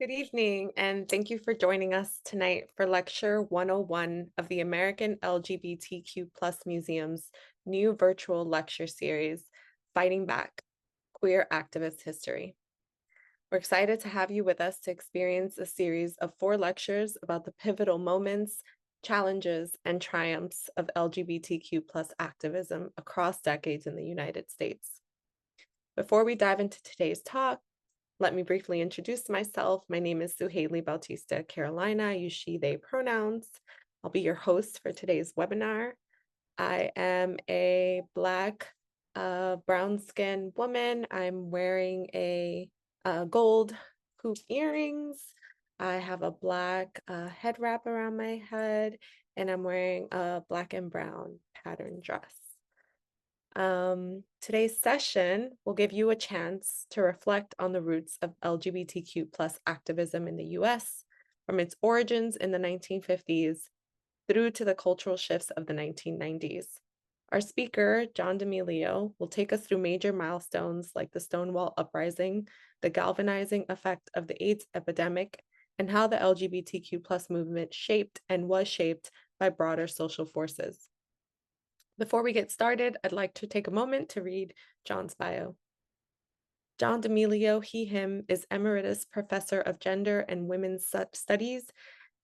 Good evening, and thank you for joining us tonight for Lecture 101 of the American LGBTQ Plus Museum's new virtual lecture series, Fighting Back, Queer Activist History. We're excited to have you with us to experience a series of 4 lectures about the pivotal moments, challenges, and triumphs of LGBTQ plus activism across decades in the United States. Before we dive into today's talk, let me briefly introduce myself. My name is Suhaili Bautista Carolina. I use she, they pronouns. I'll be your host for today's webinar. I am a Black, brown-skinned woman. I'm wearing a gold hoop earrings. I have a Black head wrap around my head, and I'm wearing a Black and brown pattern dress. Today's session will give you a chance to reflect on the roots of LGBTQ plus activism in the US, from its origins in the 1950s through to the cultural shifts of the 1990s. Our speaker, John D'Amelio, will take us through major milestones like the Stonewall Uprising, the galvanizing effect of the AIDS epidemic, and how the LGBTQ plus movement shaped and was shaped by broader social forces. Before we get started, I'd like to take a moment to read John's bio. John D'Amelio, he, him, is Emeritus Professor of Gender and Women's Studies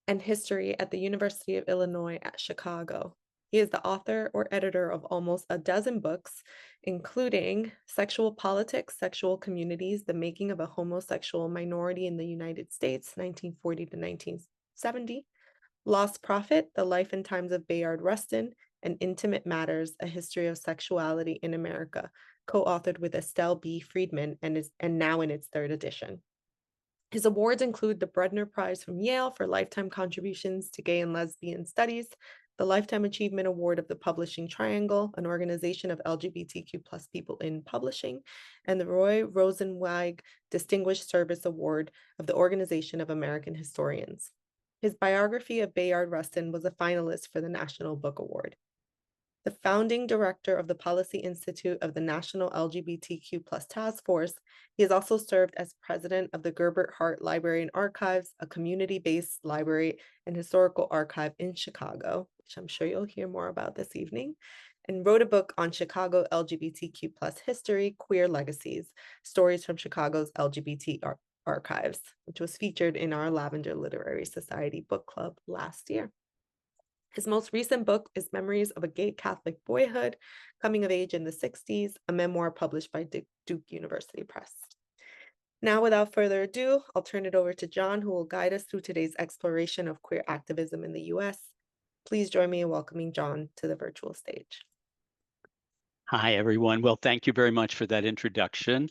and History at the University of Illinois at Chicago. He is the author or editor of almost a dozen books, including Sexual Politics, Sexual Communities, The Making of a Homosexual Minority in the United States, 1940 to 1970, Lost Prophet, The Life and Times of Bayard Rustin, and Intimate Matters, A History of Sexuality in America, co-authored with Estelle B. Friedman and now in its 3rd edition. His awards include the Bredner Prize from Yale for lifetime contributions to gay and lesbian studies, the Lifetime Achievement Award of the Publishing Triangle, an organization of LGBTQ plus people in publishing, and the Roy Rosenzweig Distinguished Service Award of the Organization of American Historians. His biography of Bayard Rustin was a finalist for the National Book Award. The founding director of the Policy Institute of the National LGBTQ Plus Task Force, he has also served as president of the Gerbert Hart Library and Archives, a community-based library and historical archive in Chicago, which I'm sure you'll hear more about this evening, and wrote a book on Chicago LGBTQ plus history, Queer Legacies, Stories from Chicago's LGBT Archives, which was featured in our Lavender Literary Society book club last year. His most recent book is Memories of a Gay Catholic Boyhood, Coming of Age in the 60s, a memoir published by Duke University Press. Now, without further ado, I'll turn it over to John, who will guide us through today's exploration of queer activism in the US. Please join me in welcoming John to the virtual stage. Hi, everyone. Well, thank you very much for that introduction.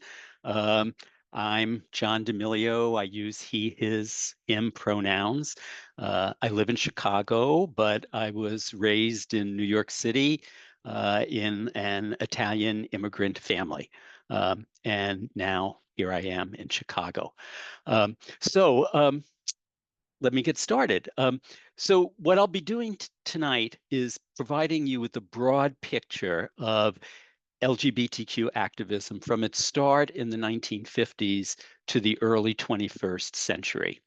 I'm John D'Amelio. I use he, his, him pronouns. I live in Chicago, but I was raised in New York City in an Italian immigrant family. And now here I am in Chicago. Let me get started. So what I'll be doing tonight is providing you with a broad picture of LGBTQ activism from its start in the 1950s to the early 21st century.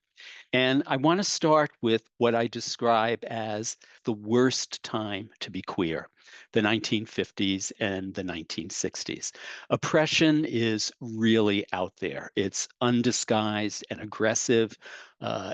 And I want to start with what I describe as the worst time to be queer, the 1950s and the 1960s. Oppression is really out there. It's undisguised and aggressive.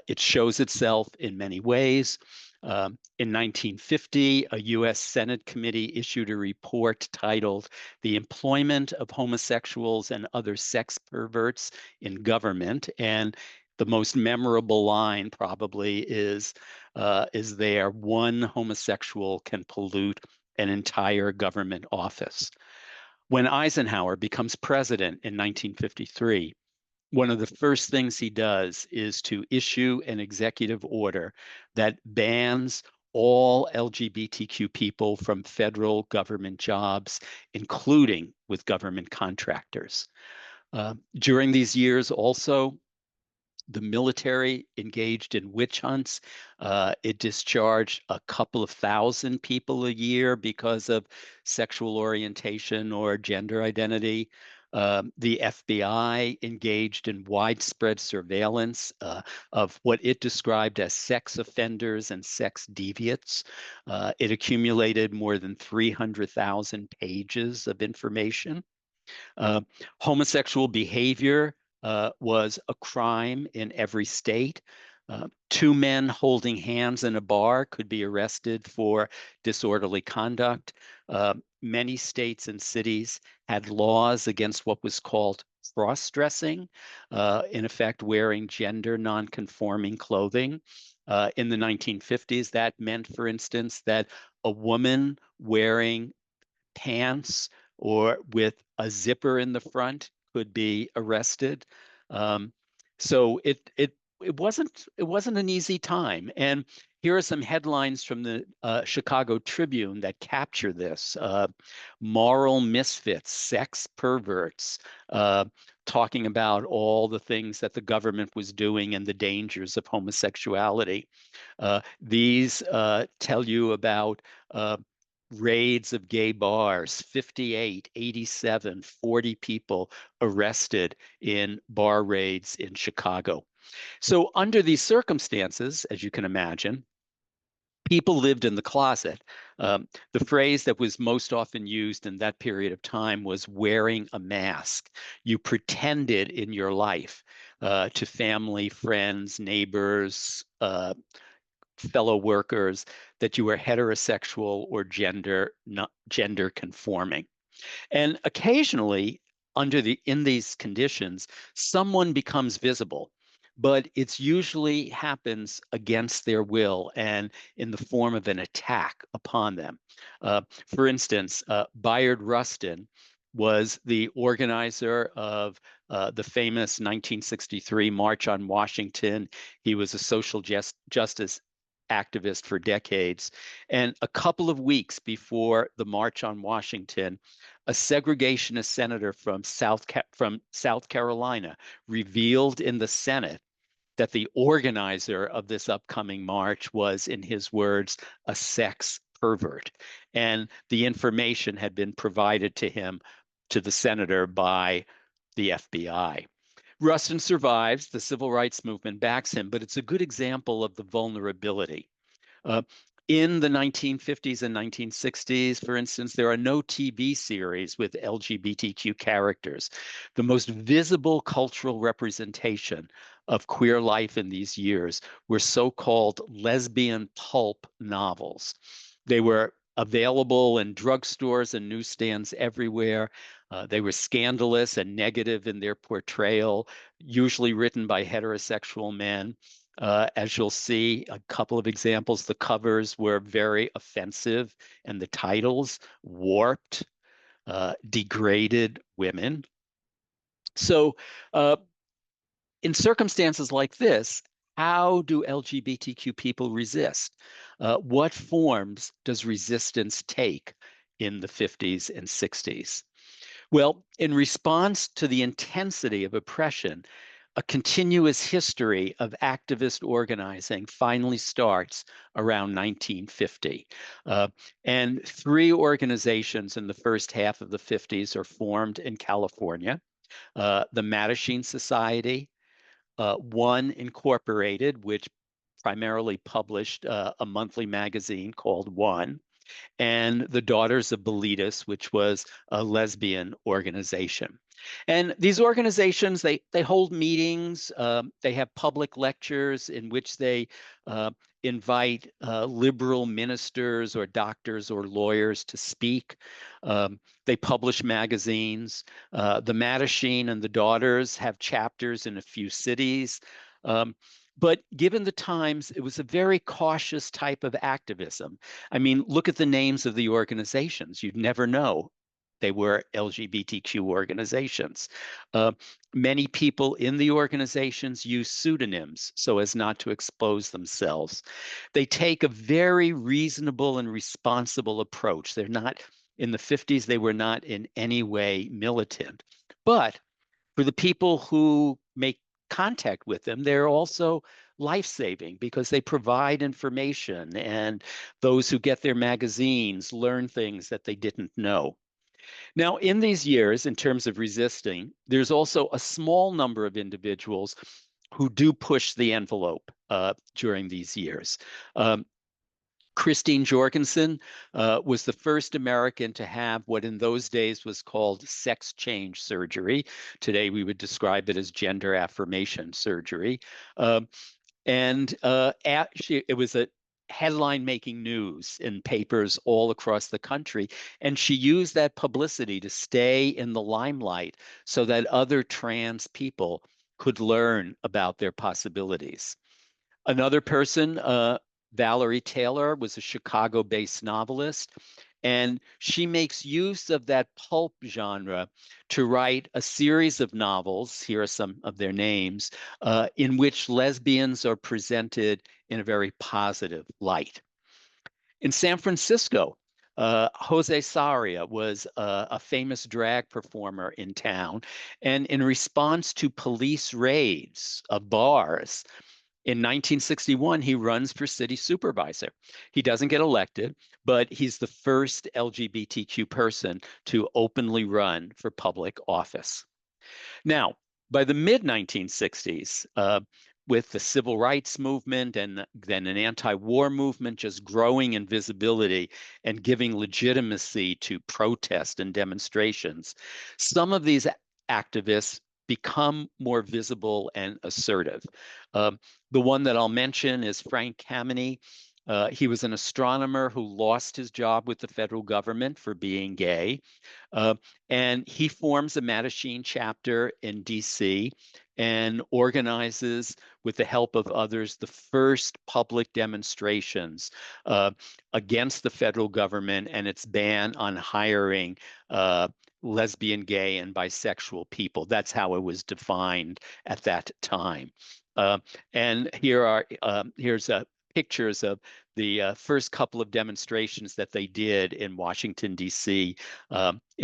It shows itself in many ways. In 1950, a U.S. Senate committee issued a report titled "The Employment of Homosexuals and Other Sex Perverts in Government," and the most memorable line probably is there, "One homosexual can pollute an entire government office." When Eisenhower becomes president in 1953, one of the first things he does is to issue an executive order that bans all LGBTQ people from federal government jobs, including with government contractors. During these years also, the military engaged in witch hunts. It discharged a couple of thousand people a year because of sexual orientation or gender identity. The FBI engaged in widespread surveillance of what it described as sex offenders and sex deviants. It accumulated more than 300,000 pages of information. Uh, Homosexual behavior was a crime in every state. Two men holding hands in a bar could be arrested for disorderly conduct. Many states and cities had laws against what was called cross-dressing, in effect, wearing gender non-conforming clothing. In the 1950s, that meant, for instance, that a woman wearing pants or with a zipper in the front could be arrested. Um, so it wasn't an easy time. And here are some headlines from the Chicago Tribune that capture this: moral misfits, sex perverts, uh, talking about all the things that the government was doing and the dangers of homosexuality. These tell you about raids of gay bars, 58, 87, 40 people arrested in bar raids in Chicago. So, under these circumstances, as you can imagine, people lived in the closet. The phrase that was most often used in that period of time was wearing a mask. You pretended in your life to family, friends, neighbors, fellow workers that you were heterosexual or gender conforming. And occasionally, in these conditions, someone becomes visible, but it's usually happens against their will and in the form of an attack upon them. For instance, Bayard Rustin was the organizer of the famous 1963 March on Washington. He was a social justice activist for decades. And a couple of weeks before the March on Washington, a segregationist senator from South Carolina revealed in the Senate that the organizer of this upcoming march was, in his words, a sex pervert. And the information had been provided to him, to the senator, by the FBI. Rustin survives. The civil rights movement backs him, but it's a good example of the vulnerability. Uh, in the 1950s and 1960s, for instance, there are no TV series with LGBTQ characters. The most visible cultural representation of queer life in these years were so-called lesbian pulp novels. They were available in drugstores and newsstands everywhere. They were scandalous and negative in their portrayal, usually written by heterosexual men. As you'll see, a couple of examples, the covers were very offensive and the titles warped, degraded women. So, uh, in circumstances like this, how do LGBTQ people resist? What forms does resistance take in the 50s and 60s? Well, in response to the intensity of oppression, a continuous history of activist organizing finally starts around 1950. Uh, and three organizations in the first half of the 50s are formed in California: the Mattachine Society, One Incorporated, which primarily published a monthly magazine called One, and the Daughters of Bilitis, which was a lesbian organization. And these organizations, they hold meetings, they have public lectures in which they invite liberal ministers or doctors or lawyers to speak. They publish magazines. The Mattachine and the Daughters have chapters in a few cities. Um, but given the times, it was a very cautious type of activism. I mean, look at the names of the organizations. You'd never know they were LGBTQ organizations. Uh, Many people in the organizations use pseudonyms so as not to expose themselves. They take a very reasonable and responsible approach. They're not, in the 50s, they were not in any way militant. But for the people who make contact with them, they're also life-saving because they provide information, and those who get their magazines learn things that they didn't know. Now, in these years, in terms of resisting, there's also a small number of individuals who do push the envelope during these years. Um, Christine Jorgensen was the first American to have what in those days was called sex change surgery. Today, we would describe it as gender affirmation surgery. Um, it was a headline making news in papers all across the country. And she used that publicity to stay in the limelight so that other trans people could learn about their possibilities. Another person, Valerie Taylor, was a Chicago based novelist. And she makes use of that pulp genre to write a series of novels. Here are some of their names, in which lesbians are presented in a very positive light. In San Francisco, Jose Saria was a famous drag performer in town. And in response to police raids of bars, in 1961, he runs for city supervisor. He doesn't get elected, but he's the first LGBTQ person to openly run for public office. Now, by the mid 1960s, with the civil rights movement and then an anti war movement just growing in visibility and giving legitimacy to protest and demonstrations, some of these activists become more visible and assertive. Um, the one that I'll mention is Frank Kameny. He was an astronomer who lost his job with the federal government for being gay. Uh, and he forms a Mattachine chapter in DC and organizes, with the help of others, the first public demonstrations against the federal government and its ban on hiring lesbian, gay, and bisexual people. That's how it was defined at that time. Uh, and here's pictures of the first couple of demonstrations that they did in Washington, D.C. In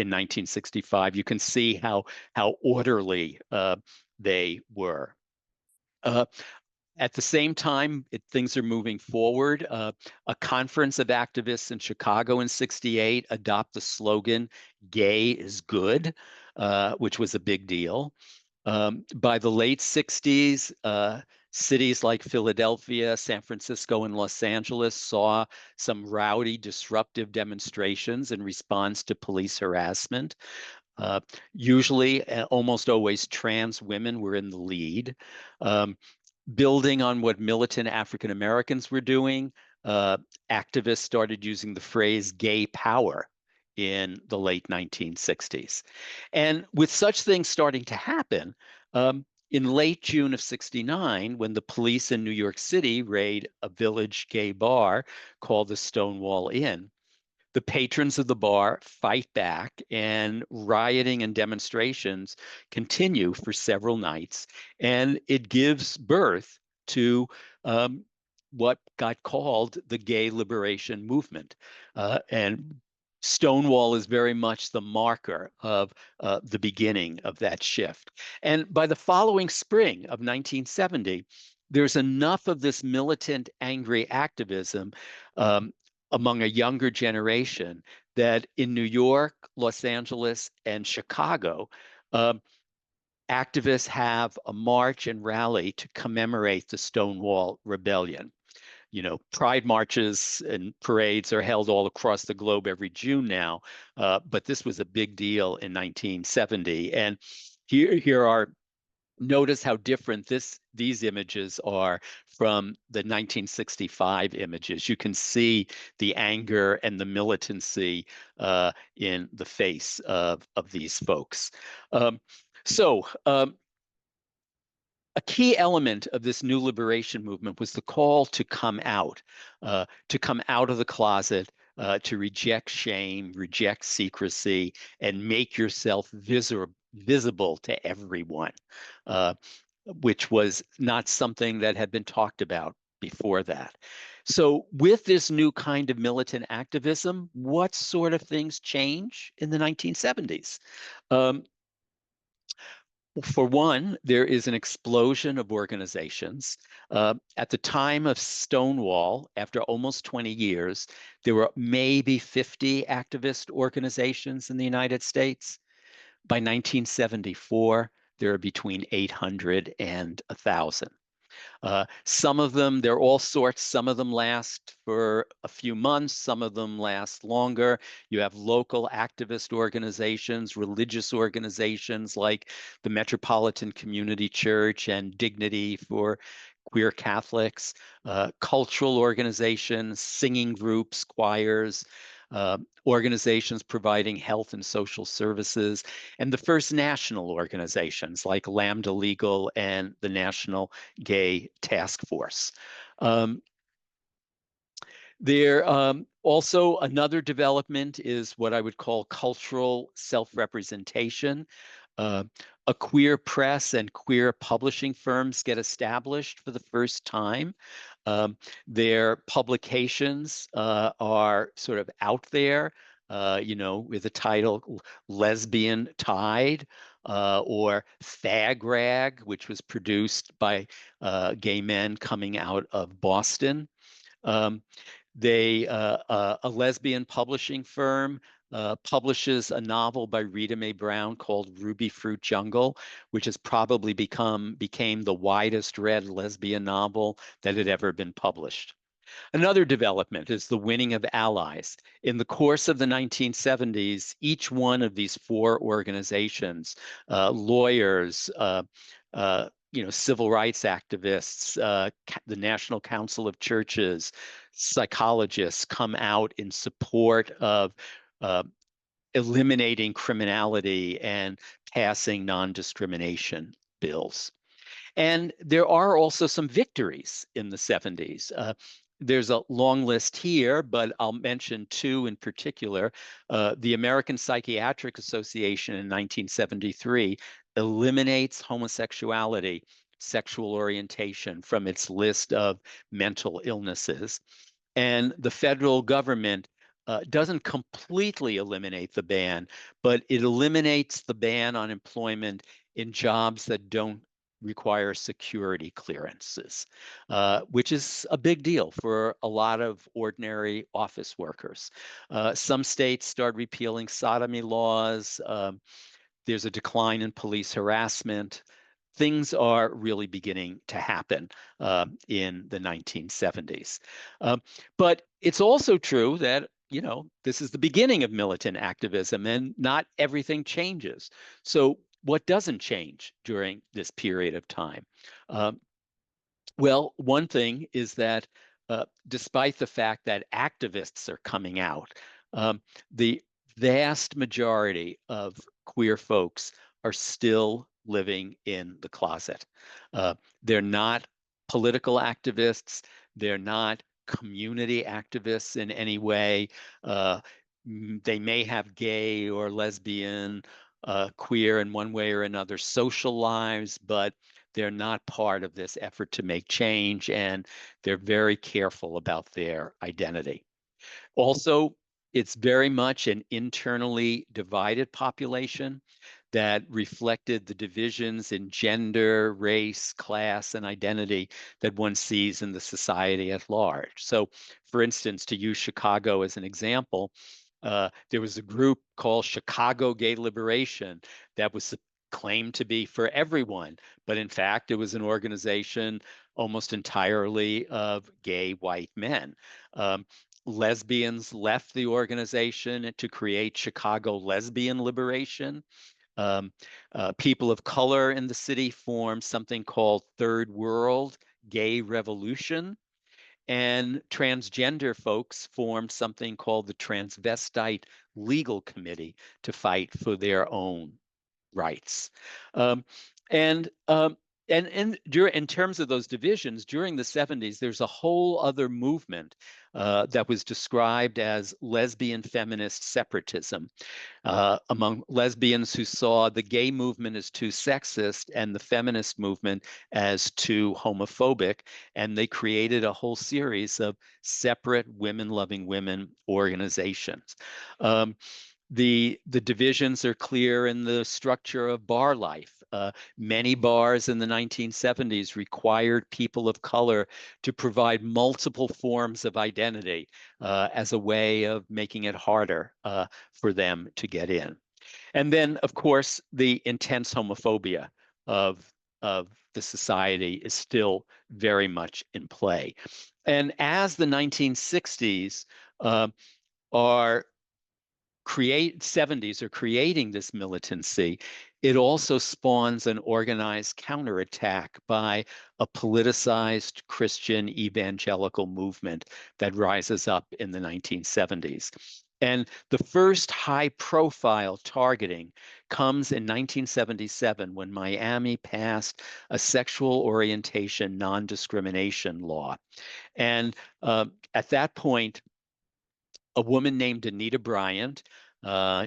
1965. You can see how orderly they were. Uh, at the same time, things are moving forward. A conference of activists in Chicago in 68 adopt the slogan, "Gay is good," which was a big deal. By the late 60s, cities like Philadelphia, San Francisco, and Los Angeles saw some rowdy, disruptive demonstrations in response to police harassment. Uh, Usually, almost always, trans women were in the lead. Um, Building on what militant African Americans were doing, uh, activists started using the phrase gay power in the late 1960s. And with such things starting to happen, in late June of 69, when the police in New York City raid a village gay bar called the Stonewall Inn, the patrons of the bar fight back, and rioting and demonstrations continue for several nights. And it gives birth to what got called the gay liberation movement. And Stonewall is very much the marker of the beginning of that shift. And by the following spring of 1970, there's enough of this militant, angry activism um, among a younger generation that in New York, Los Angeles, and Chicago, um, activists have a march and rally to commemorate the Stonewall Rebellion. You know, pride marches and parades are held all across the globe every June now, but this was a big deal in 1970. And here are notice how different these images are from the 1965 images. You can see the anger and the militancy in the face of these folks. Um, so a key element of this new liberation movement was the call to come out of the closet, to reject shame, reject secrecy, and make yourself visible to everyone, uh, which was not something that had been talked about before that. So, with this new kind of militant activism, what sort of things change in the 1970s? Um, For one, there is an explosion of organizations. At the time of Stonewall, after almost 20 years, there were maybe 50 activist organizations in the United States. By 1974, there are between 800 and 1,000. Some of them, they're all sorts. Some of them last for a few months. Some of them last longer. You have local activist organizations, religious organizations like the Metropolitan Community Church and Dignity for Queer Catholics, cultural organizations, singing groups, choirs, organizations providing health and social services, and the first national organizations like Lambda Legal and the National Gay Task Force. Um, there also another development is what I would call cultural self-representation. Uh, a queer press and queer publishing firms get established for the first time. Um, their publications are sort of out there, with the title Lesbian Tide or Fag Rag, which was produced by gay men coming out of Boston. Um, a lesbian publishing firm publishes a novel by Rita Mae Brown called Ruby Fruit Jungle, which has probably became the widest read lesbian novel that had ever been published. Another development is the winning of allies. In the course of the 1970s, each one of these four organizations, lawyers, civil rights activists, the National Council of Churches, psychologists come out in support of uh, eliminating criminality and passing non-discrimination bills. And there are also some victories in the 70s. There's a long list here, but I'll mention two in particular. The American Psychiatric Association in 1973 eliminates homosexuality, sexual orientation from its list of mental illnesses. And the federal government doesn't completely eliminate the ban, but it eliminates the ban on employment in jobs that don't require security clearances, which is a big deal for a lot of ordinary office workers. Some states start repealing sodomy laws. There's a decline in police harassment. Things are really beginning to happen in the 1970s. But it's also true that, this is the beginning of militant activism and not everything changes. So what doesn't change during this period of time? Um, well, one thing is that despite the fact that activists are coming out, the vast majority of queer folks are still living in the closet. They're not political activists. They're not community activists in any way. Uh, they may have gay or lesbian, queer in one way or another social lives, but they're not part of this effort to make change, and they're very careful about their identity. Also, it's very much an internally divided population that reflected the divisions in gender, race, class, and identity that one sees in the society at large. So, for instance, to use Chicago as an example, there was a group called Chicago Gay Liberation that was claimed to be for everyone, but in fact, it was an organization almost entirely of gay white men. Um, Lesbians left the organization to create Chicago Lesbian Liberation. Um, People of color in the city formed something called Third World Gay Revolution. And transgender folks formed something called the Transvestite Legal Committee to fight for their own rights. Um, and in terms of those divisions, during the 70s, there's a whole other movement that was described as lesbian feminist separatism among lesbians who saw the gay movement as too sexist and the feminist movement as too homophobic. And they created a whole series of separate women-loving women organizations. The divisions are clear in the structure of bar life. Many bars in the 1970s required people of color to provide multiple forms of identity as a way of making it harder for them to get in. And then, of course, the intense homophobia of the society is still very much in play. And as the 1960s uh, are 70s are creating this militancy, it also spawns an organized counterattack by a politicized Christian evangelical movement that rises up in the 1970s. And the first high profile targeting comes in 1977 when Miami passed a sexual orientation non-discrimination law. And at that point, a woman named Anita Bryant.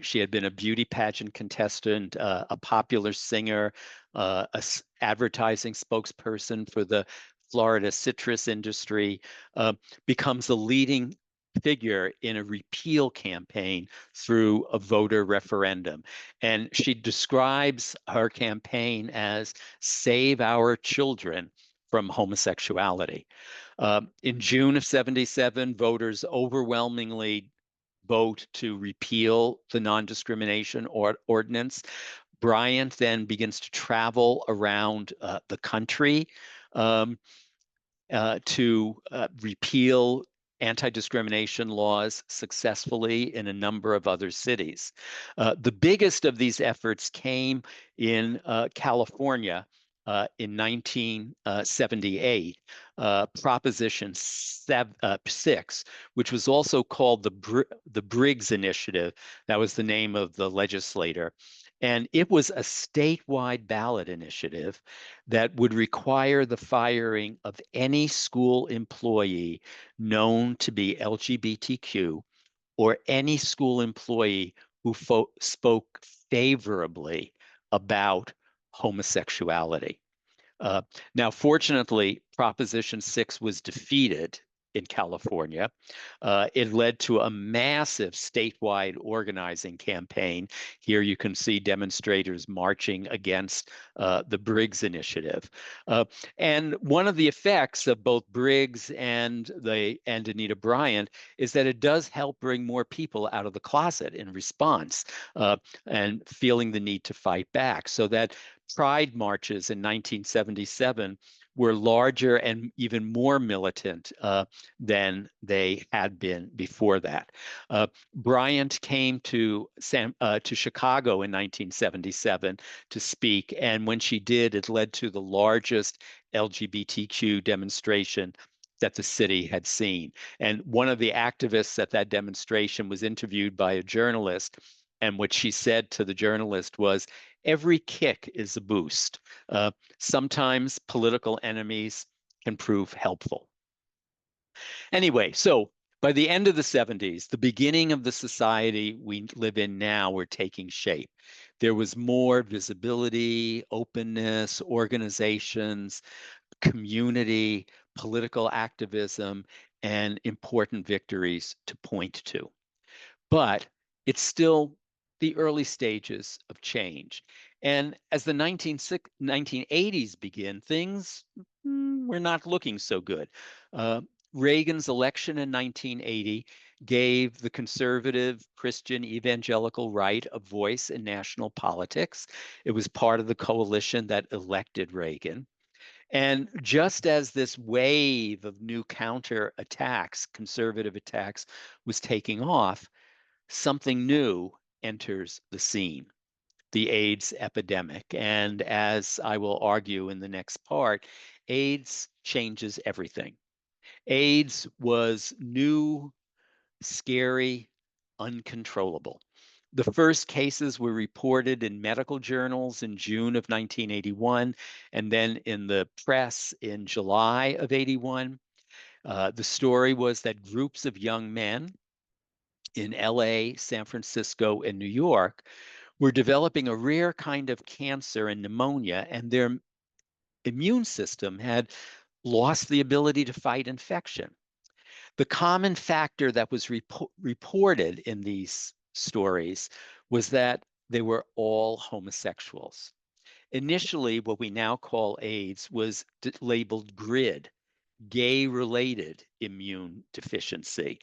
She had been a beauty pageant contestant, a popular singer, advertising spokesperson for the Florida citrus industry, becomes a leading figure in a repeal campaign through a voter referendum. And she describes her campaign as Save Our Children from Homosexuality. In June of 77, voters overwhelmingly vote to repeal the non-discrimination ordinance. Bryant then begins to travel around the country um, to repeal anti-discrimination laws successfully in a number of other cities. The biggest of these efforts came in California in 1978, Proposition 6, which was also called the Briggs Initiative. That was the name of the legislator. And it was a statewide ballot initiative that would require the firing of any school employee known to be LGBTQ or any school employee who spoke favorably about homosexuality. Uh, Now, fortunately, Proposition 6 was defeated in California. It led to a massive statewide organizing campaign. Here you can see demonstrators marching against the Briggs Initiative. Uh, and one of the effects of both Briggs and Anita Bryant is that it does help bring more people out of the closet in response and feeling the need to fight back. So that Pride marches in 1977 were larger and even more militant than they had been before that. Bryant came to Chicago in 1977 to speak, and when she did, it led to the largest LGBTQ demonstration that the city had seen. And one of the activists at that demonstration was interviewed by a journalist, and what she said to the journalist was, "Every kick is a boost. Sometimes political enemies can prove helpful." Anyway, so by the end of the 70s, the beginning of the society we live in now were taking shape. There was more visibility, openness, organizations, community, political activism, and important victories to point to. But it's still the early stages of change. And as the 1980s begin, things were not looking so good. Uh, Reagan's election in 1980 gave the conservative Christian evangelical right a voice in national politics. It was part of the coalition that elected Reagan. And just as this wave of new counter attacks, conservative attacks, was taking off, something new enters the scene, the AIDS epidemic. And as I will argue in the next part, AIDS changes everything. AIDS was new, scary, uncontrollable. The first cases were reported in medical journals in June of 1981, and then in the press in July of 81. The story was that groups of young men in LA, San Francisco, and New York were developing a rare kind of cancer and pneumonia, and their immune system had lost the ability to fight infection. The common factor that was reported in these stories was that they were all homosexuals. Initially, what we now call AIDS was labeled GRID, gay-related immune deficiency.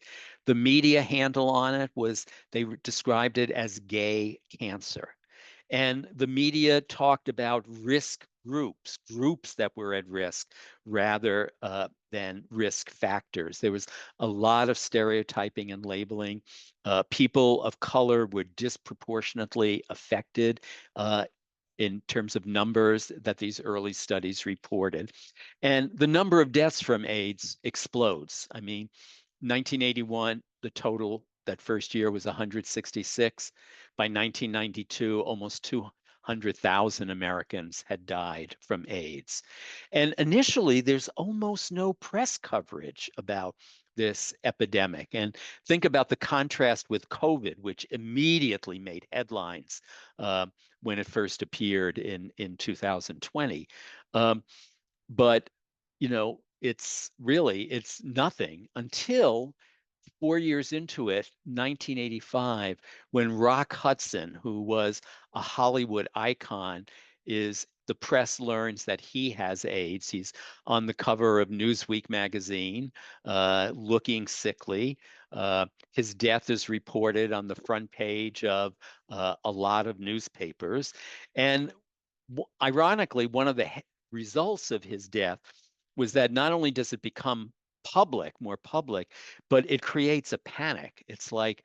The media handle on it was they described it as gay cancer. And the media talked about risk groups, groups that were at risk rather than risk factors. There was a lot of stereotyping and labeling. People of color were disproportionately affected in terms of numbers that these early studies reported. And the number of deaths from AIDS explodes. I mean, 1981, the total that first year was 166. By 1992, almost 200,000 Americans had died from AIDS. And initially, there's almost no press coverage about this epidemic. And think about the contrast with COVID, which immediately made headlines uh, when it first appeared in 2020. Um, but it's nothing until 4 years into it, 1985, when Rock Hudson, who was a Hollywood icon, is the press learns that he has AIDS. He's on the cover of Newsweek magazine, looking sickly. His death is reported on the front page of a lot of newspapers. And ironically, one of the results of his death was that not only does it become more public, but it creates a panic. It's like,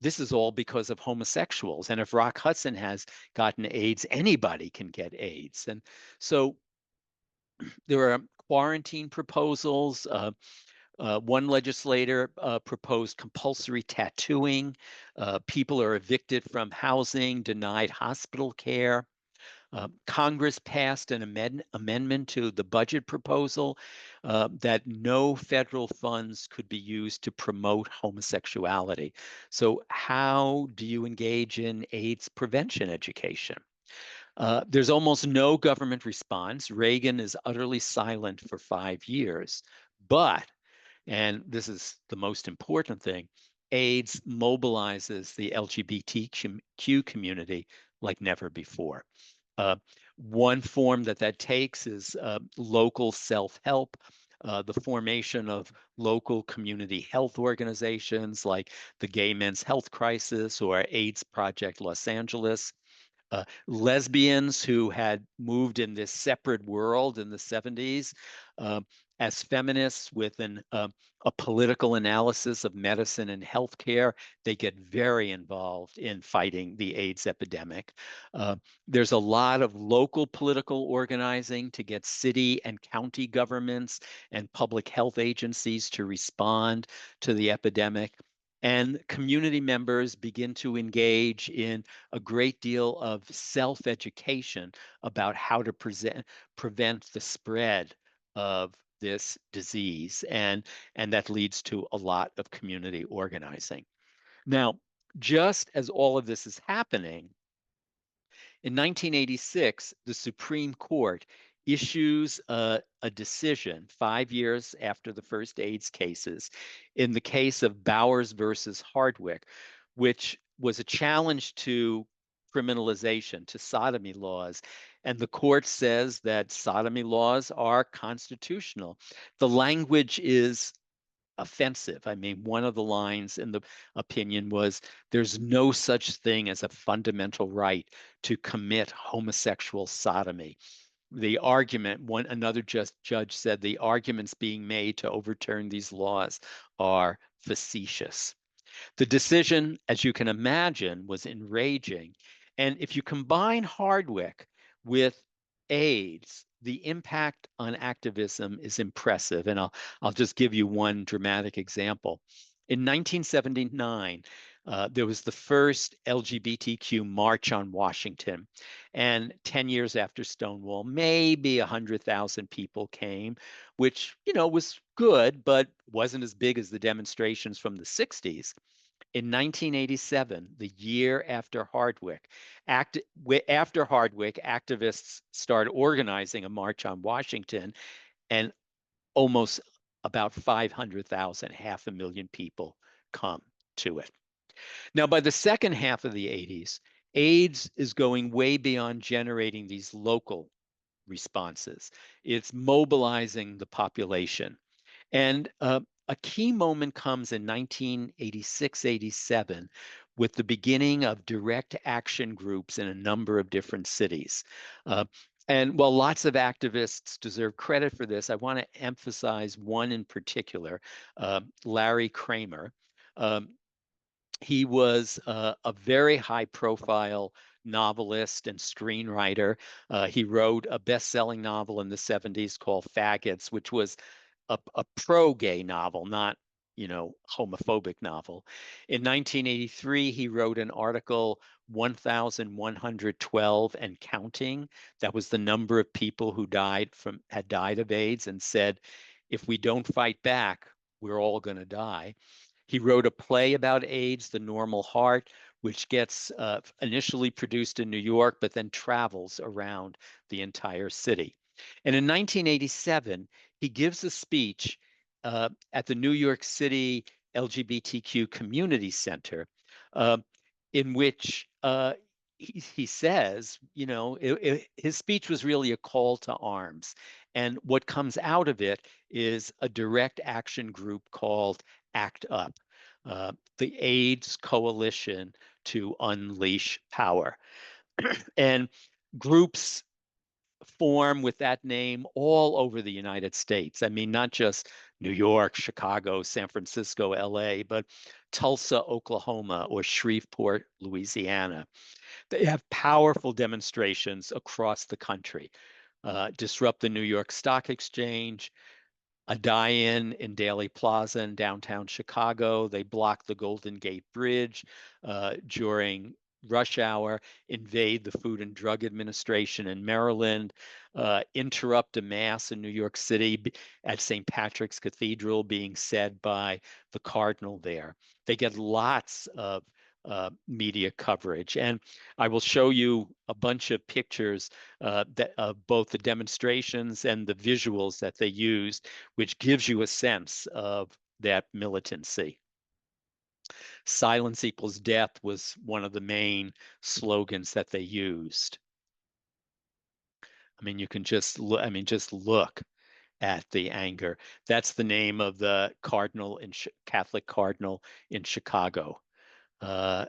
this is all because of homosexuals. And if Rock Hudson has gotten AIDS, anybody can get AIDS. And so there are quarantine proposals. One legislator proposed compulsory tattooing. People are evicted from housing, denied hospital care. Congress passed an amendment to the budget proposal that no federal funds could be used to promote homosexuality. So, how do you engage in AIDS prevention education? There's almost no government response. Reagan is utterly silent for 5 years. But, and this is the most important thing, AIDS mobilizes the LGBTQ community like never before. Uh, One form that takes is local self-help, the formation of local community health organizations like the Gay Men's Health Crisis or AIDS Project Los Angeles. Lesbians who had moved in this separate world in the 70s as feminists with a political analysis of medicine and healthcare, they get very involved in fighting the AIDS epidemic. Uh, there's a lot of local political organizing to get city and county governments and public health agencies to respond to the epidemic. And community members begin to engage in a great deal of self-education about how to prevent the spread of this disease. And that leads to a lot of community organizing. Now, just as all of this is happening, in 1986, the Supreme Court issues a decision 5 years after the first AIDS cases in the case of Bowers versus Hardwick, which was a challenge to criminalization, to sodomy laws. And the court says that sodomy laws are constitutional. The language is offensive. I mean, one of the lines in the opinion was there's no such thing as a fundamental right to commit homosexual sodomy. The argument, another judge said the arguments being made to overturn these laws are facetious. The decision, as you can imagine, was enraging. And if you combine Hardwick with AIDS, the impact on activism is impressive. And I'll just give you one dramatic example. In 1979, there was the first LGBTQ march on Washington. And 10 years after Stonewall, maybe 100,000 people came, which, was good, but wasn't as big as the demonstrations from the 60s. In 1987, the year after Hardwick, activists started organizing a march on Washington, and almost about 500,000, 500,000 people come to it. Now, by the second half of the 80s, AIDS is going way beyond generating these local responses. It's mobilizing the population. And a key moment comes in 1986, 87, with the beginning of direct action groups in a number of different cities. Uh, and while lots of activists deserve credit for this, I want to emphasize one in particular, Larry Kramer. Um, he was a very high profile novelist and screenwriter. He wrote a best selling novel in the 70s called Faggots, which was a pro-gay novel, not, homophobic novel. In 1983, he wrote an article, 1112 and counting. That was the number of people who had died of AIDS, and said, if we don't fight back, we're all going to die. He wrote a play about AIDS, The Normal Heart, which gets initially produced in New York, but then travels around the entire city. And in 1987, he gives a speech at the New York City LGBTQ Community Center, uh, in which he says, his speech was really a call to arms. And what comes out of it is a direct action group called ACT UP, the AIDS Coalition to Unleash Power. And groups form with that name all over the United States. I mean, not just New York, Chicago, San Francisco, LA, but Tulsa, Oklahoma, or Shreveport, Louisiana. They have powerful demonstrations across the country. Disrupt the New York Stock Exchange, a die-in Daley Plaza in downtown Chicago. They blocked the Golden Gate Bridge during rush hour, invade the Food and Drug Administration in Maryland, interrupt a mass in New York City at St. Patrick's Cathedral being said by the cardinal there. They get lots of media coverage. And I will show you a bunch of pictures of both the demonstrations and the visuals that they used, which gives you a sense of that militancy. Silence equals death was one of the main slogans that they used. I mean, you can just look, just look at the anger. That's the name of the Catholic cardinal in Chicago.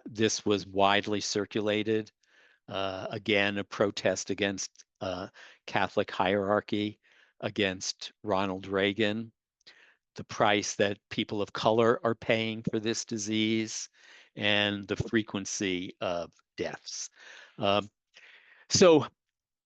This was widely circulated. Again, a protest against Catholic hierarchy, against Ronald Reagan, the price that people of color are paying for this disease, and the frequency of deaths. Um, so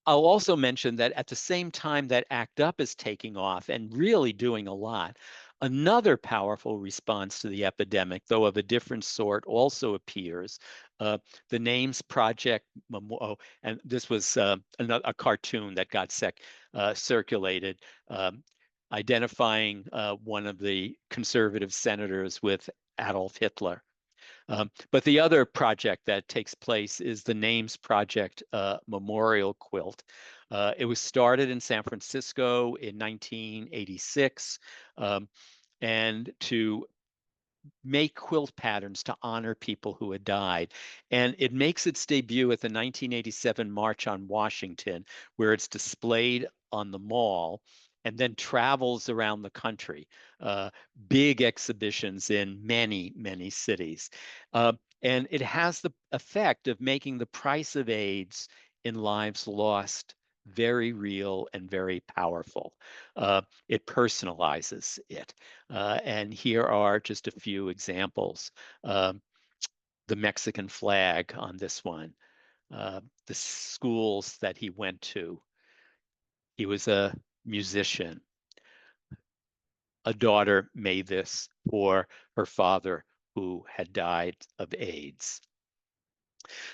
I'll also mention that at the same time that ACT UP is taking off and really doing a lot, another powerful response to the epidemic, though of a different sort, also appears. The Names Project, and this was a cartoon that got circulated, identifying one of the conservative senators with Adolf Hitler. But the other project that takes place is the Names Project Memorial Quilt. It was started in San Francisco in 1986, and to make quilt patterns to honor people who had died. And it makes its debut at the 1987 March on Washington, where it's displayed on the mall and then travels around the country. Big exhibitions in many, many cities. And it has the effect of making the price of AIDS in lives lost very real and very powerful. It personalizes it. And here are just a few examples. The Mexican flag on this one, the schools that he went to. He was a musician. A daughter made this for her father who had died of AIDS.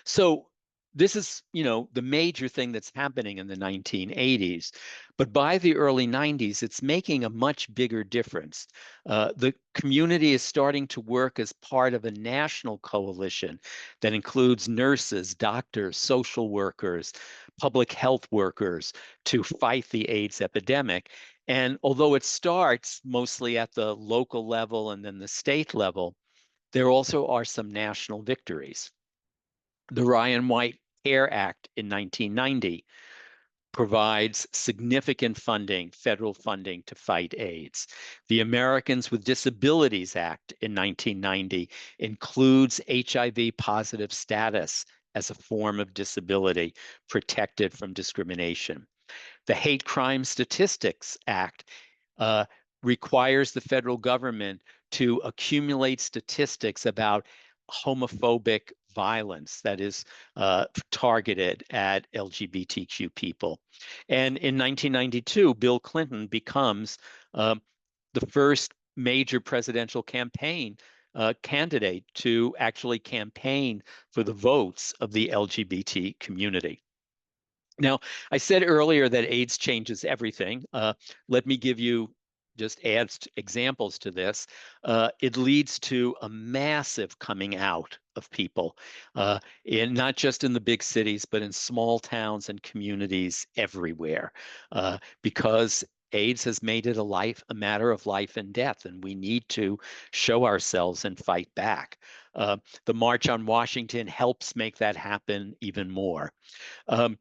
So this is, the major thing that's happening in the 1980s. But by the early 90s, it's making a much bigger difference. The community is starting to work as part of a national coalition that includes nurses, doctors, social workers, public health workers to fight the AIDS epidemic. And although it starts mostly at the local level and then the state level, there also are some national victories. The Ryan White Care Act in 1990 provides significant funding, federal funding to fight AIDS. The Americans with Disabilities Act in 1990 includes HIV positive status as a form of disability protected from discrimination. The Hate Crime Statistics Act uh, requires the federal government to accumulate statistics about homophobic violence that is targeted at LGBTQ people. And in 1992, Bill Clinton becomes the first major presidential campaign candidate to actually campaign for the votes of the LGBT community. Now, I said earlier that AIDS changes everything. Let me give you just adds examples to this. It leads to a massive coming out of people, in not just in the big cities, but in small towns and communities everywhere, because AIDS has made it a matter of life and death, and we need to show ourselves and fight back. The March on Washington helps make that happen even more. Um,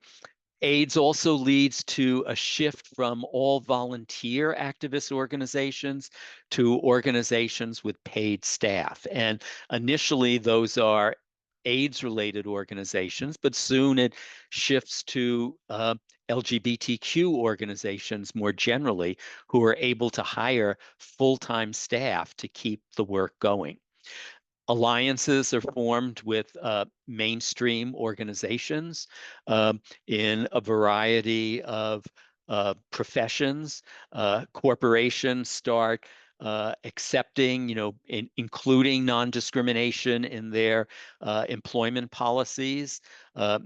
AIDS also leads to a shift from all volunteer activist organizations to organizations with paid staff. And initially, those are AIDS related organizations, but soon it shifts to LGBTQ organizations more generally who are able to hire full time staff to keep the work going. Alliances are formed with mainstream organizations in a variety of professions. Corporations start accepting, including non-discrimination in their employment policies.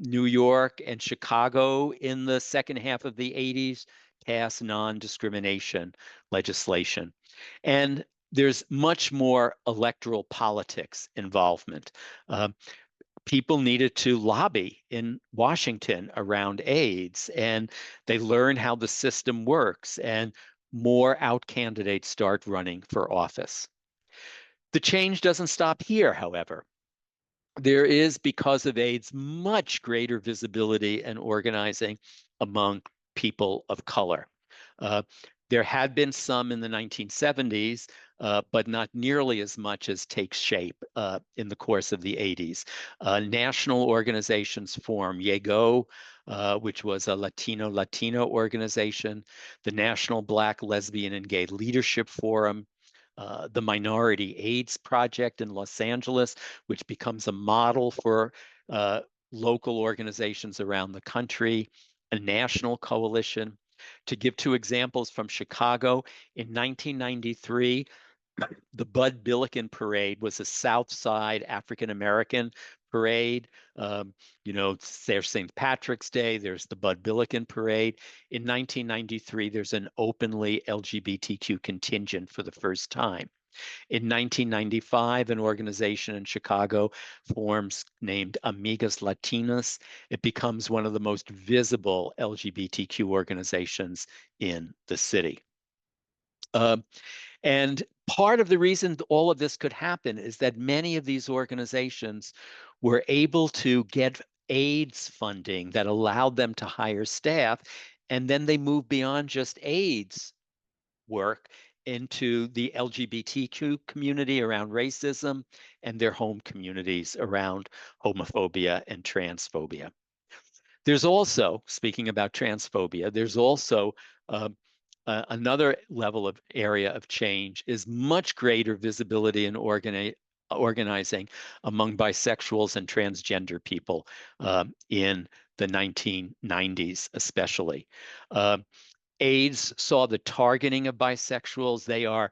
New York and Chicago in the second half of the 80s passed non-discrimination legislation. And there's much more electoral politics involvement. Uh, People needed to lobby in Washington around AIDS, and they learn how the system works, and more out candidates start running for office. The change doesn't stop here, however. There is, because of AIDS, much greater visibility and organizing among people of color. Uh, there had been some in the 1970s, but not nearly as much as takes shape in the course of the 80s. National organizations form YEGO, which was a Latino organization, the National Black, Lesbian, and Gay Leadership Forum, the Minority AIDS Project in Los Angeles, which becomes a model for uh, local organizations around the country, a national coalition. To give two examples from Chicago, in 1993, the Bud Billiken Parade was a South Side African American parade. There's St. Patrick's Day, there's the Bud Billiken Parade. In 1993, there's an openly LGBTQ contingent for the first time. In 1995, an organization in Chicago forms named Amigas Latinas. It becomes one of the most visible LGBTQ organizations in the city. Uh, and part of the reason all of this could happen is that many of these organizations were able to get AIDS funding that allowed them to hire staff, and then they moved beyond just AIDS work into the LGBTQ community around racism and their home communities around homophobia and transphobia. There's also, speaking about transphobia, there's also another level of area of change is much greater visibility and organizing among bisexuals and transgender people in the 1990s, especially. Uh, AIDS saw the targeting of bisexuals. They are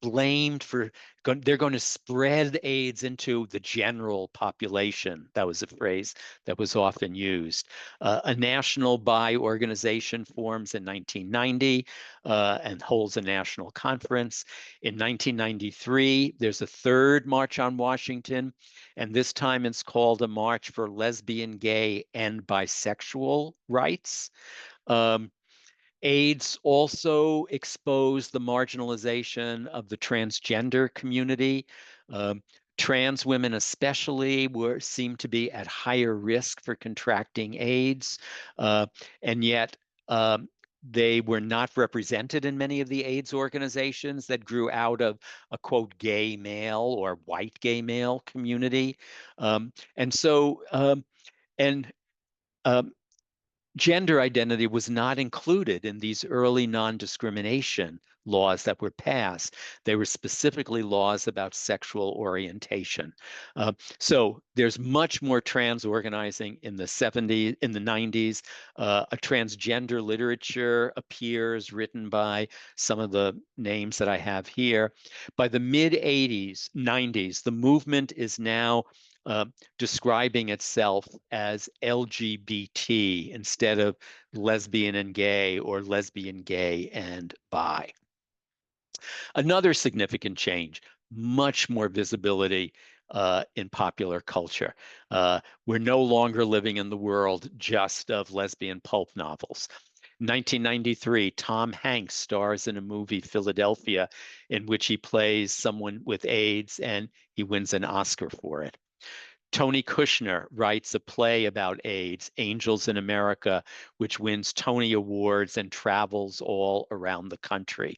blamed for, they're going to spread AIDS into the general population. That was a phrase that was often used. A national bi organization forms in 1990 and holds a national conference. In 1993, there's a third March on Washington, and this time it's called a March for Lesbian, Gay, and Bisexual Rights. Um, AIDS also exposed the marginalization of the transgender community. Um, Trans women especially were seemed to be at higher risk for contracting AIDS, uh, and yet um, they were not represented in many of the AIDS organizations that grew out of a quote gay male or white gay male community, and so and um, gender identity was not included in these early non-discrimination laws that were passed. They were specifically laws about sexual orientation. So there's much more trans organizing in the 70s, in the 90s. A transgender literature appears written by some of the names that I have here. By the mid 80s, 90s, the movement is now uh, describing itself as LGBT instead of lesbian and gay or lesbian, gay, and bi. Another significant change, much more visibility in popular culture. We're no longer living in the world just of lesbian pulp novels. 1993, Tom Hanks stars in a movie, Philadelphia, in which he plays someone with AIDS and he wins an Oscar for it. Tony Kushner writes a play about AIDS, Angels in America, which wins Tony Awards and travels all around the country.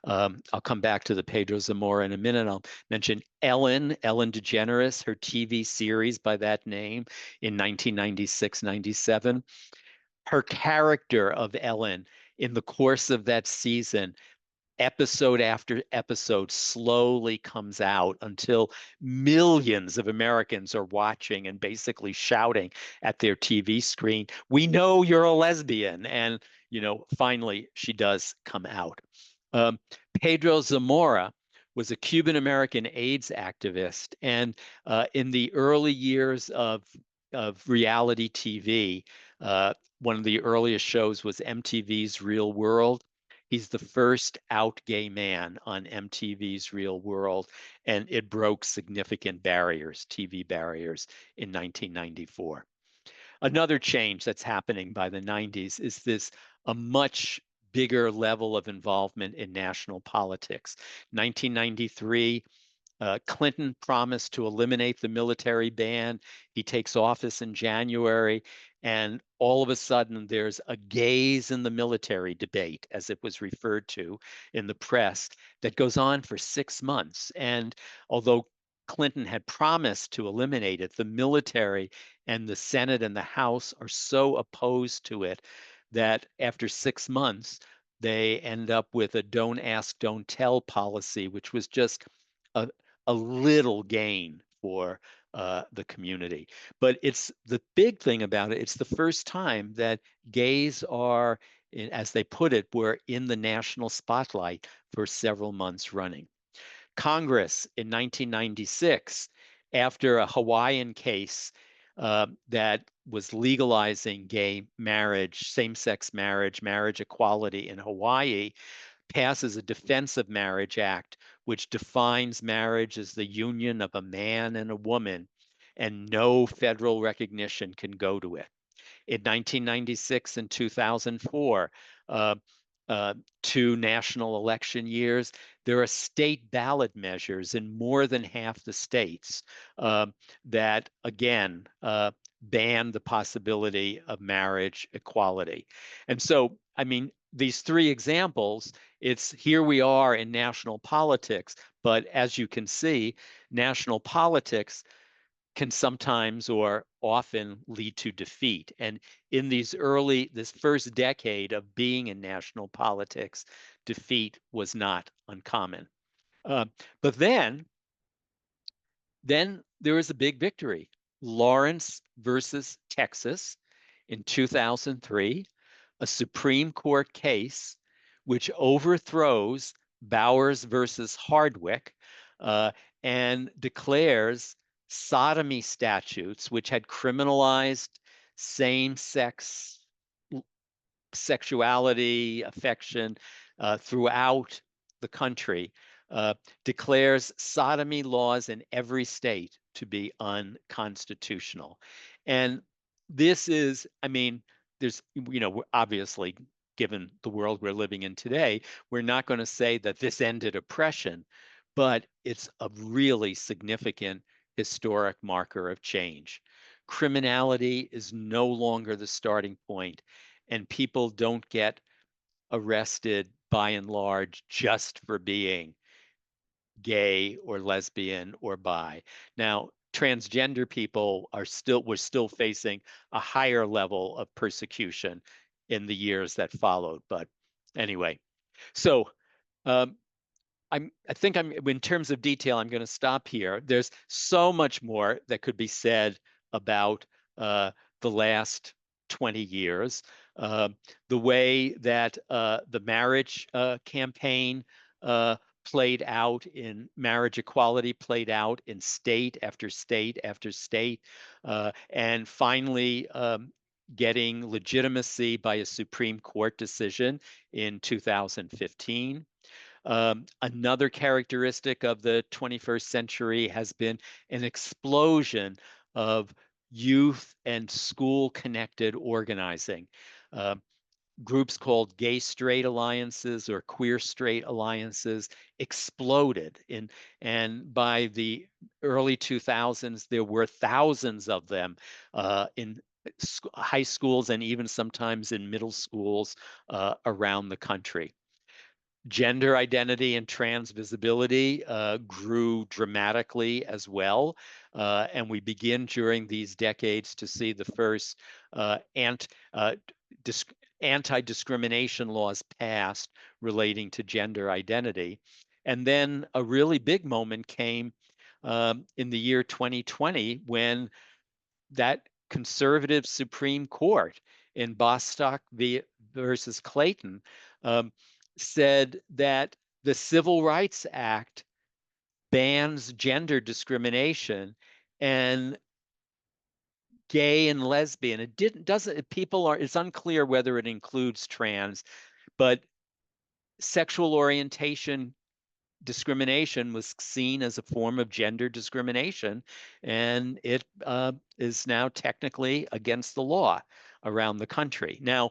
I'll come back to the Pedro Zamora in a minute. I'll mention Ellen DeGeneres, her TV series by that name in 1996-97. Her character of Ellen in the course of that season, episode after episode, slowly comes out until millions of Americans are watching and basically shouting at their TV screen, "We know you're a lesbian." And, finally, she does come out. Um, Pedro Zamora was a Cuban American AIDS activist. And in the early years of reality TV, one of the earliest shows was MTV's Real World. He's the first out gay man on MTV's Real World, and it broke significant barriers, TV barriers, in 1994. Another change that's happening by the 90s is this a much bigger level of involvement in national politics. 1993, Clinton promised to eliminate the military ban. He takes office in January, and all of a sudden there's a gays in the military debate, as it was referred to in the press, that goes on for 6 months. And although Clinton had promised to eliminate it, the military and the Senate and the House are so opposed to it that after 6 months, they end up with a don't ask, don't tell policy, which was just a, a little gain for the community. But it's the big thing about it. It's the first time that gays are, as they put it, were in the national spotlight for several months running. Congress in 1996, after a Hawaiian case that was legalizing gay marriage, same-sex marriage, marriage equality in Hawaii, passes a Defense of Marriage Act, which defines marriage as the union of a man and a woman, and no federal recognition can go to it. In 1996 and 2004, uh, two national election years, there are state ballot measures in more than half the states that, again, ban the possibility of marriage equality. And so, I mean, these three examples, it's here we are in national politics, but as you can see, national politics can sometimes or often lead to defeat. And in this first decade of being in national politics, defeat was not uncommon. Uh, but then there was a big victory. Lawrence versus Texas in 2003, a Supreme Court case which overthrows Bowers versus Hardwick uh, and declares sodomy statutes, which had criminalized same-sex sexuality, affection throughout the country, uh, declares sodomy laws in every state to be unconstitutional. And this is, I mean, obviously, given the world we're living in today, we're not going to say that this ended oppression, but it's a really significant historic marker of change. Criminality is no longer the starting point, and people don't get arrested by and large just for being gay or lesbian or bi. Now, transgender people were still facing a higher level of persecution in the years that followed. But anyway, so um, I think I'm in terms of detail, I'm going to stop here. There's so much more that could be said about the last 20 years. Uh, the way that the marriage campaign played out in marriage equality, played out in state after state after state, and finally getting legitimacy by a Supreme Court decision in 2015. Another characteristic of the 21st century has been an explosion of youth and school connected organizing. Uh, Groups called gay straight alliances or queer straight alliances exploded and by the early 2000s there were thousands of them in high schools and even sometimes in middle schools around the country. Gender identity and trans visibility grew dramatically as well. And we begin during these decades to see the first uh, disc anti-discrimination laws passed relating to gender identity. And then a really big moment came in the year 2020 when that conservative Supreme Court in Bostock versus Clayton um, said that the Civil Rights Act bans gender discrimination and gay and lesbian. It didn't doesn't people are it's unclear whether it includes trans, but sexual orientation discrimination was seen as a form of gender discrimination, and it is now technically against the law around the country. Now,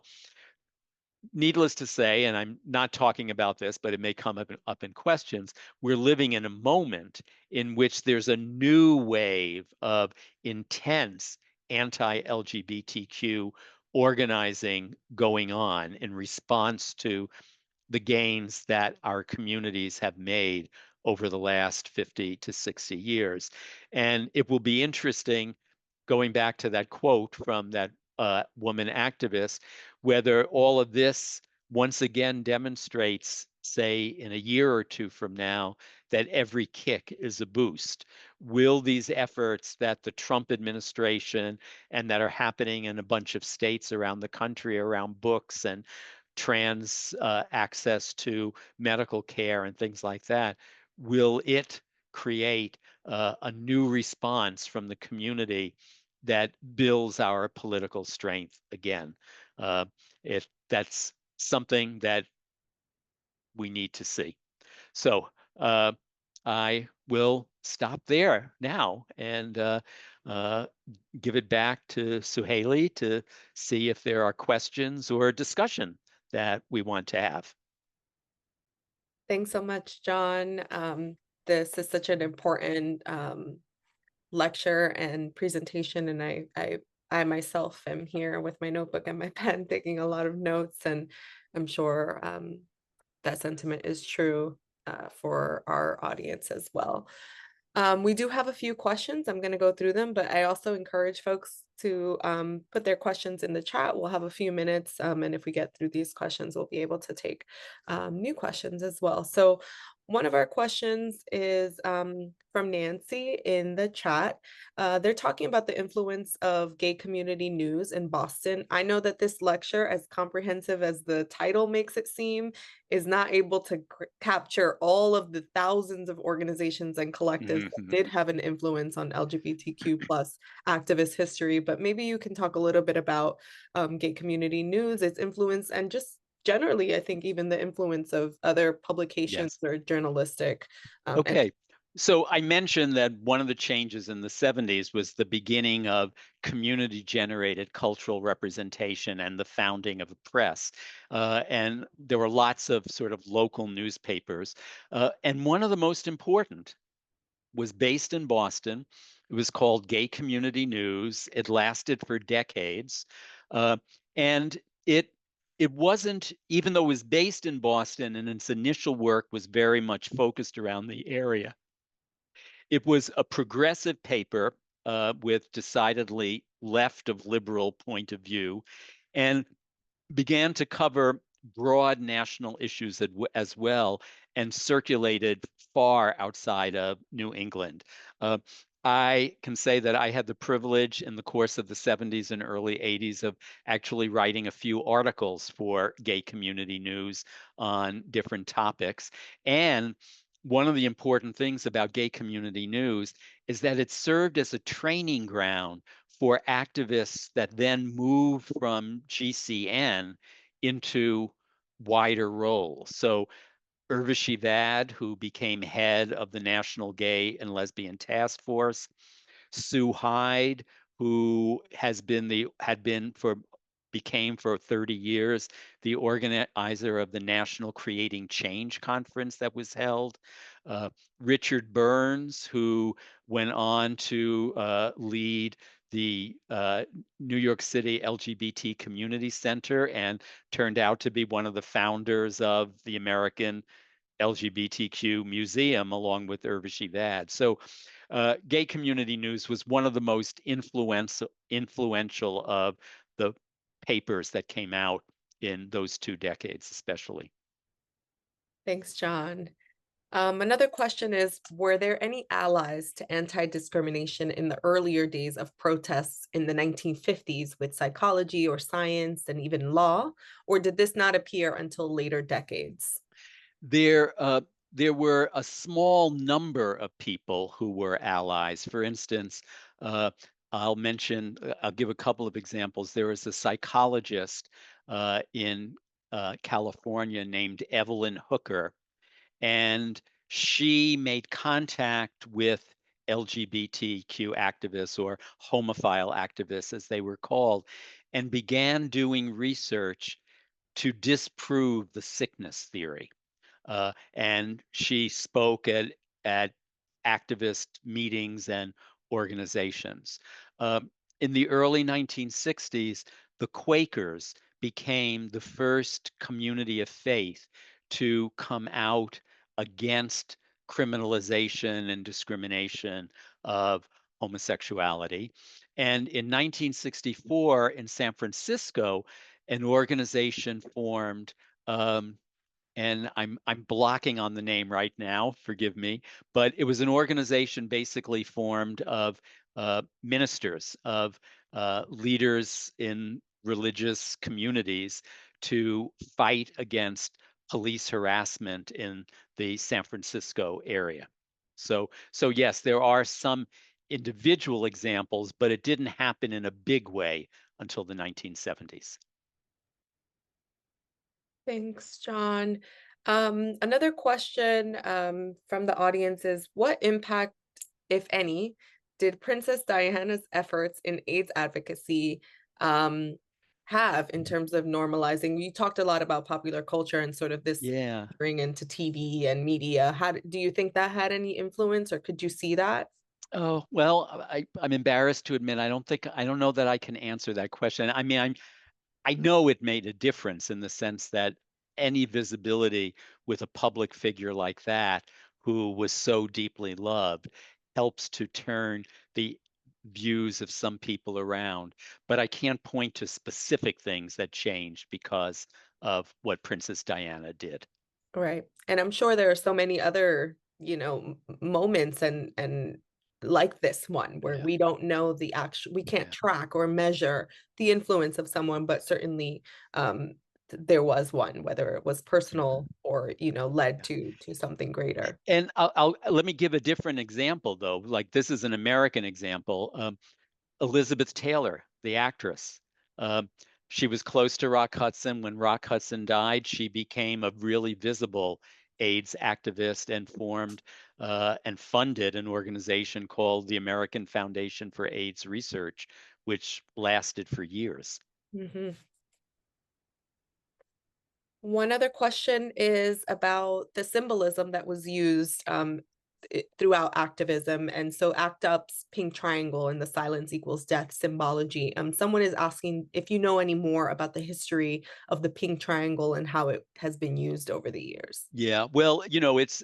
needless to say, and I'm not talking about this, but it may come up in questions, we're living in a moment in which there's a new wave of intense anti-LGBTQ organizing going on in response to the gains that our communities have made over the last 50 to 60 years. And it will be interesting, going back to that quote from that woman activist, whether all of this once again demonstrates, say, in a year or two from now, that every kick is a boost. Will these efforts that the Trump administration and that are happening in a bunch of states around the country around books and trans access to medical care and things like that, will it create a new response from the community that builds our political strength again? Uh, if that's something that we need to see. So uh, I will stop there now and uh, give it back to Suhaili to see if there are questions or discussion that we want to have. Thanks so much, John. This is such an important lecture and presentation, and I myself am here with my notebook and my pen taking a lot of notes, and I'm sure that sentiment is true for our audience as well. We do have a few questions. I'm going to go through them, but I also encourage folks to put their questions in the chat. We'll have a few minutes, and if we get through these questions, we'll be able to take new questions as well. So one of our questions is from Nancy in the chat. They're talking about the influence of gay community news in Boston. I know that this lecture, as comprehensive as the title makes it seem, is not able to capture all of the thousands of organizations and collectives that Mhm. did have an influence on LGBTQ plus activist history, but maybe you can talk a little bit about gay community news, its influence, and just generally, I think even the influence of other publications Yes. or journalistic. Okay. So I mentioned that one of the changes in the 70s was the beginning of community generated cultural representation and the founding of a press. And there were lots of sort of local newspapers. And one of the most important was based in Boston. It was called Gay Community News. It lasted for decades. Uh, and it it wasn't, even though it was based in Boston and its initial work was very much focused around the area, it was a progressive paper with decidedly left of liberal point of view, and began to cover broad national issues as well, and circulated far outside of New England. Uh, I can say that I had the privilege in the course of the 70s and early 80s of actually writing a few articles for Gay Community News on different topics. And one of the important things about Gay Community News is that it served as a training ground for activists that then moved from GCN into wider roles. So Urvashi Vad, who became head of the National Gay and Lesbian Task Force, Sue Hyde, who had been for became for 30 years the organizer of the National Creating Change conference that was held. Uh, Richard Burns, who went on to lead the New York City LGBT Community Center and turned out to be one of the founders of the American LGBTQ museum along with Urvashi Vad. So Gay Community News was one of the most influential of the papers that came out in those 2 decades, especially. Thanks, John. Another question is, were there any allies to anti-discrimination in the earlier days of protests in the 1950s with psychology or science and even law, or did this not appear until later decades? There, there were a small number of people who were allies. For instance, uh, I'll give a couple of examples. There was a psychologist in California named Evelyn Hooker, and she made contact with LGBTQ activists, or homophile activists, as they were called, and began doing research to disprove the sickness theory. And she spoke at activist meetings and organizations. Um, in the early 1960s, the Quakers became the first community of faith to come out against criminalization and discrimination of homosexuality. And in 1964, in San Francisco, an organization formed, um, and I'm blocking on the name right now, forgive me, but it was an organization basically formed of ministers, of leaders in religious communities to fight against police harassment in the San Francisco area. So yes, there are some individual examples, but it didn't happen in a big way until the 1970s. Thanks, John. Another question from the audience is, what impact, if any, did Princess Diana's efforts in AIDS advocacy um, have in terms of normalizing? You talked a lot about popular culture and sort of this Yeah. bring into TV and media. Do you think that had any influence, or could you see that? Oh, well, I'm embarrassed to admit I don't know that I can answer that question. I mean, I know it made a difference in the sense that any visibility with a public figure like that who was so deeply loved helps to turn the views of some people around. But I can't point to specific things that changed because of what Princess Diana did. Right. And I'm sure there are so many other, moments and like this one where Yeah, we don't know the actual, we can't yeah. track or measure the influence of someone, but certainly there was one, whether it was Mhm. personal or, led Yeah. to something greater. And let me give a different example though. Like this is an American example. Elizabeth Taylor, the actress. Um, she was close to Rock Hudson. When Rock Hudson died, she became a really visible AIDS activist and formed and funded an organization called the American Foundation for AIDS Research, which lasted for years. Mhm. One other question is about the symbolism that was used throughout activism. And so, ACT UP's pink triangle and the silence equals death symbology. Someone is asking if you know any more about the history of the pink triangle and how it has been used over the years. Yeah, well, it's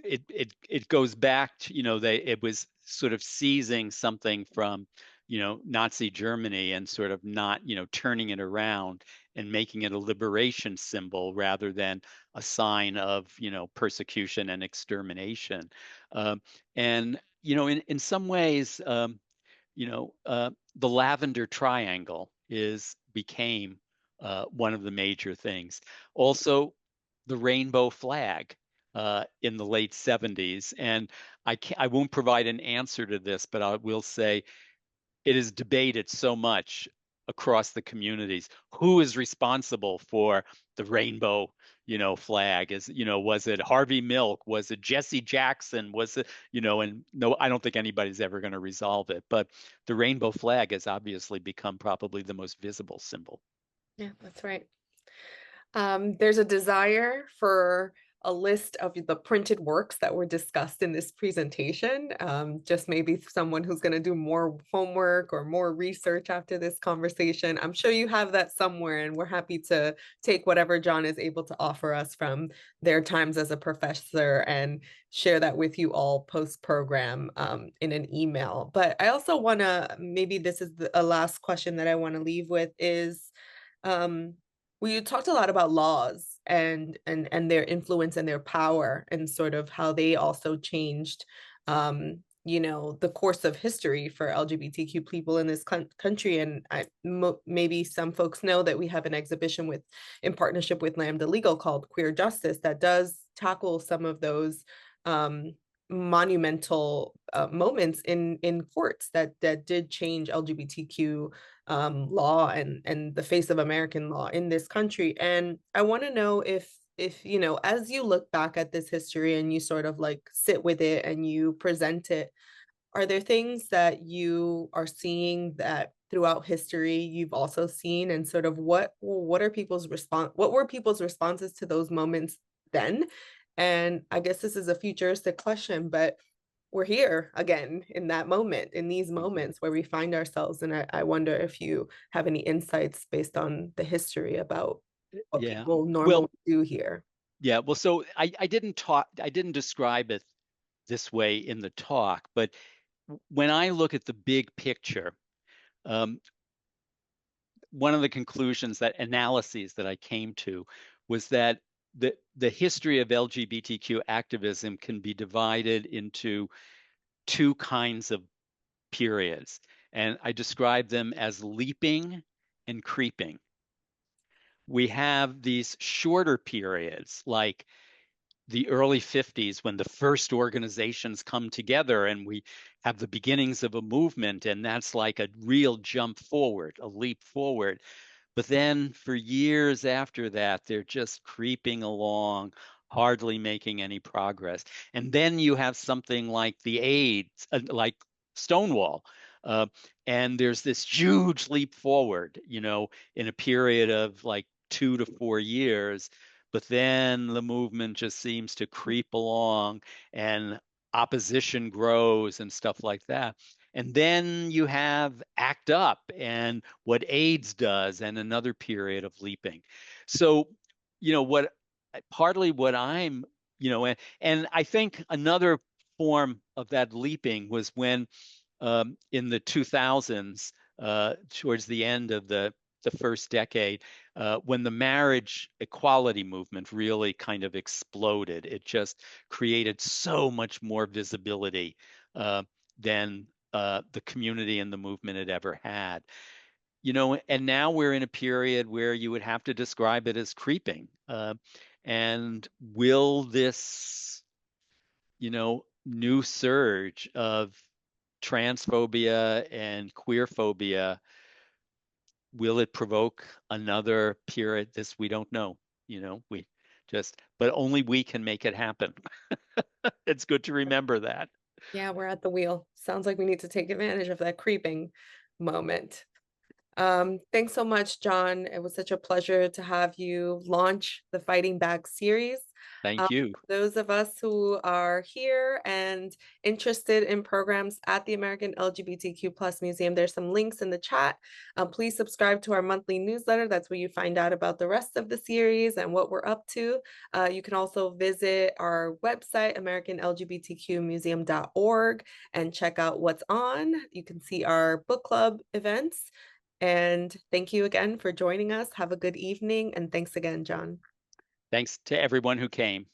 it goes back to, they it was sort of seizing something from, Nazi Germany and sort of not, turning it around and making it a liberation symbol rather than a sign of, persecution and extermination. Um, and in some ways, the lavender triangle is became one of the major things. Also, the rainbow flag in the late 70s. And I won't provide an answer to this, but I will say it is debated so much across the communities. Who is responsible for the rainbow, flag? Was it Harvey Milk? Was it Jesse Jackson? Was it, and no, I don't think anybody's ever going to resolve it. But the rainbow flag has obviously become probably the most visible symbol. Yeah, that's right. There's a desire for a list of the printed works that were discussed in this presentation. Just maybe someone who's going to do more homework or more research after this conversation. I'm sure you have that somewhere, and we're happy to take whatever John is able to offer us from their times as a professor and share that with you all post program in an email. But I also want to, maybe this is a last question that I want to leave with is, um, we talked a lot about laws and their influence and their power and sort of how they also changed the course of history for LGBTQ people in this country. And maybe some folks know that we have an exhibition in partnership with Lambda Legal called Queer Justice that does tackle some of those um, monumental moments in courts that did change LGBTQ law and the face of American law in this country. And I want to know if as you look back at this history and you sort of like sit with it and you present it, are there things that you are seeing that throughout history you've also seen, and sort of what are people's response what were people's responses to those moments then? And I guess this is a futuristic question, but we're here again in that moment, in these Mhm. moments where we find ourselves. And I wonder if you have any insights based on the history about what Yeah. people normally Well, do here. yeah. Well, so I didn't describe it this way in the talk, but when I look at the big picture, um, one of the conclusions that analyses that I came to was that the history of LGBTQ activism can be divided into two kinds of periods. And I describe them as leaping and creeping. We have these shorter periods, like the early 50s, when the first organizations come together and we have the beginnings of a movement, and that's like a real jump forward, a leap forward. But then for years after that, they're just creeping along, hardly making any progress. And then you have something like the AIDS, like Stonewall. Uh, and there's this huge leap forward, in a period of like 2 to 4 years. But then the movement just seems to creep along and opposition grows and stuff like that. And then you have ACT UP and what AIDS does and another period of leaping. So, what partly what I'm, and I think another form of that leaping was when in the 2000s, towards the end of the first decade, when the marriage equality movement really kind of exploded. It just created so much more visibility than the community and the movement had ever had. And now we're in a period where you would have to describe it as creeping. And will this, new surge of transphobia and queerphobia, will it provoke another period? This we don't know. We Just but only we can make it happen. It's good to remember that. Yeah, we're at the wheel. Sounds like we need to take advantage of that creeping moment. Thanks so much, John. It was such a pleasure to have you launch the Fighting Back series. Thank you. Those of us who are here and interested in programs at the American LGBTQ plus Museum, there's some links in the chat. Please subscribe to our monthly newsletter. That's where you find out about the rest of the series and what we're up to. You can also visit our website, americanlgbtqmuseum.org, and check out what's on. You can see our book club events. And thank you again for joining us. Have a good evening. And thanks again, John. Thanks to everyone who came.